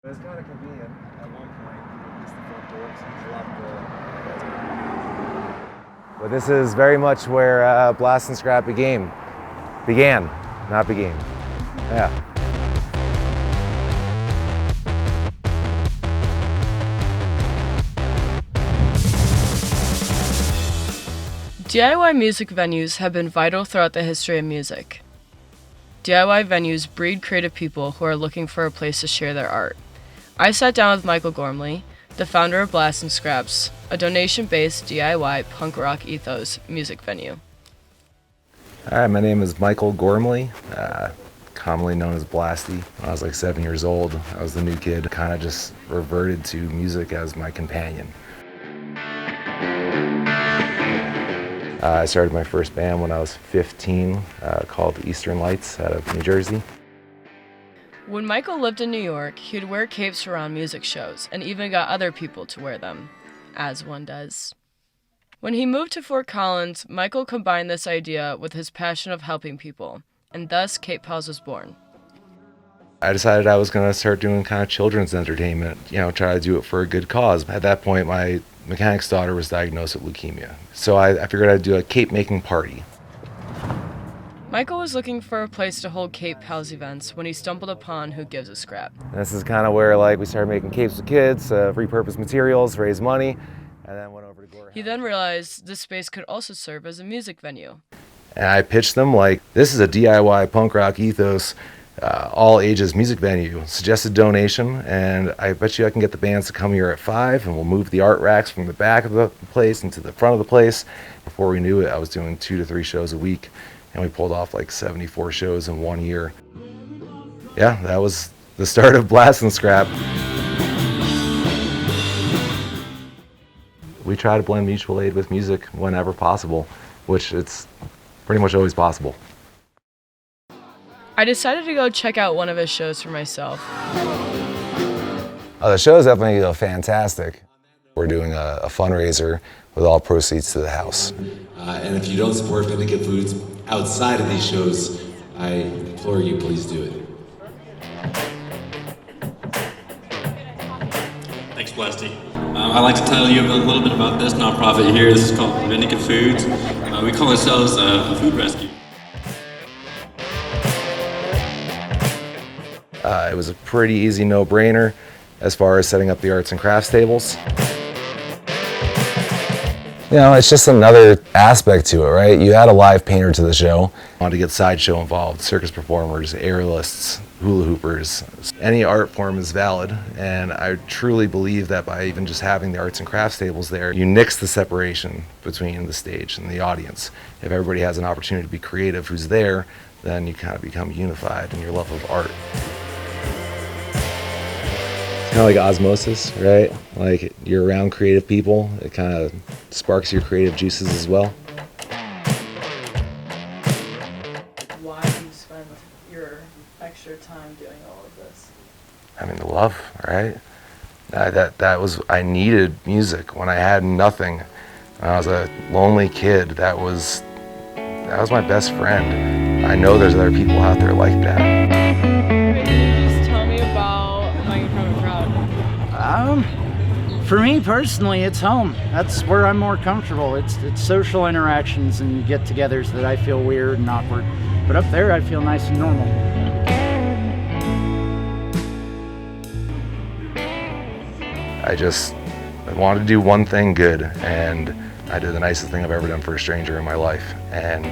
It was kind of convenient at one point, at least the front doors. There's a lot of But this is very much where Blast and Scrap began, not began. Yeah. DIY music venues have been vital throughout the history of music. DIY venues breed creative people who are looking for a place to share their art. I sat down with Michael Gormley, the founder of Blast and Scraps, a donation-based DIY punk rock ethos music venue. Hi, my name is Michael Gormley, commonly known as Blasty. When I was like 7 years old, I was the new kid, kind of just reverted to music as my companion. I started my first band when I was 15, called Eastern Lights out of New Jersey. When Michael lived in New York, he'd wear capes around music shows and even got other people to wear them, as one does. When he moved to Fort Collins, Michael combined this idea with his passion of helping people, and thus Cape Pals was born. I decided I was going to start doing kind of children's entertainment, try to do it for a good cause. At that point, my mechanic's daughter was diagnosed with leukemia. So I figured I'd do a cape making party. Michael was looking for a place to hold Cape Pals events when he stumbled upon Who Gives a Scrap. This is kind of where we started making capes with kids, repurposed materials, raise money, and then went over to Gormley. He then realized this space could also serve as a music venue. And I pitched them this is a DIY punk rock ethos, all ages music venue, suggested donation, and I bet you I can get the bands to come here at 5, and we'll move the art racks from the back of the place into the front of the place. Before we knew it, I was doing 2 to 3 shows a week, and we pulled off 74 shows in 1 year. Yeah, that was the start of Blast and Scrap. We try to blend mutual aid with music whenever possible, which it's pretty much always possible. I decided to go check out one of his shows for myself. The show is definitely fantastic. We're doing a fundraiser with all proceeds to the house. And if you don't support Vindicate Foods outside of these shows, I implore you, please do it. Thanks, Blasty. I'd like to tell you a little bit about this nonprofit here. This is called Vindicate Foods. We call ourselves a food rescue. It was a pretty easy no-brainer as far as setting up the arts and crafts tables. It's just another aspect to it, right? You add a live painter to the show. I wanted to get sideshow involved, circus performers, aerialists, hula hoopers. Any art form is valid, and I truly believe that by even just having the arts and crafts tables there, you nix the separation between the stage and the audience. If everybody has an opportunity to be creative who's there, then you kind of become unified in your love of art. Kind of like osmosis, right? You're around creative people, it kind of sparks your creative juices as well. Why do you spend your extra time doing all of this? The love, right? I needed music when I had nothing. When I was a lonely kid, that was my best friend. I know there's other people out there like that. Just tell me about how you become a crowd. For me personally, it's home. That's where I'm more comfortable. It's social interactions and get-togethers that I feel weird and awkward. But up there, I feel nice and normal. I wanted to do one thing good, and I did the nicest thing I've ever done for a stranger in my life. And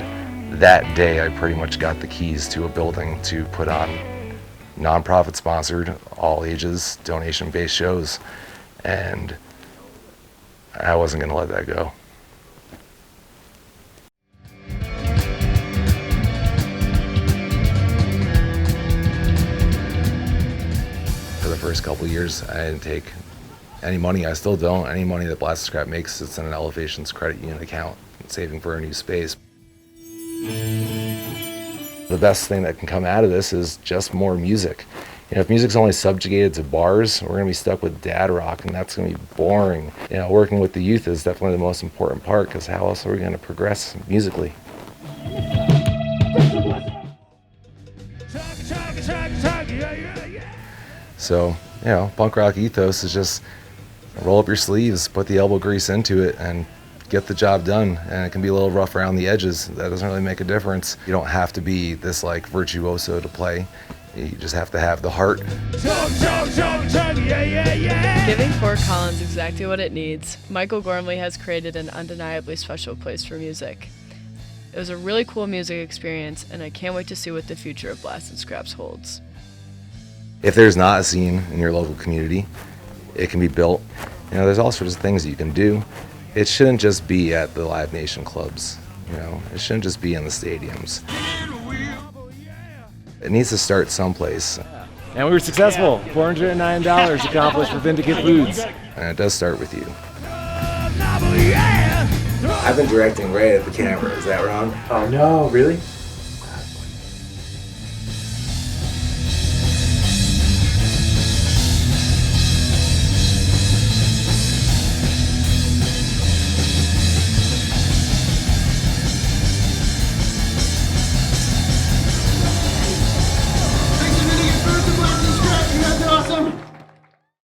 that day, I pretty much got the keys to a building to put on nonprofit sponsored, all ages, donation-based shows. And I wasn't going to let that go. For the first couple of years, I didn't take any money. I still don't. Any money that Blast and Scrap makes, it's in an Elevations credit union account, saving for a new space. The best thing that can come out of this is just more music. If music's only subjugated to bars, we're going to be stuck with dad rock, and that's going to be boring. Working with the youth is definitely the most important part, because how else are we going to progress musically? So punk rock ethos is just roll up your sleeves, put the elbow grease into it, and get the job done. And it can be a little rough around the edges. That doesn't really make a difference. You don't have to be this like virtuoso to play. You just have to have the heart. Giving Fort Collins exactly what it needs, Michael Gormley has created an undeniably special place for music. It was a really cool music experience, and I can't wait to see what the future of Blast and Scraps holds. If there's not a scene in your local community, it can be built. There's all sorts of things you can do. It shouldn't just be at the Live Nation clubs. It shouldn't just be in the stadiums. It needs to start someplace. And we were successful. $409 accomplished for Vindicate Foods. And it does start with you. I've been directing right at the camera. Is that wrong? Oh no, really?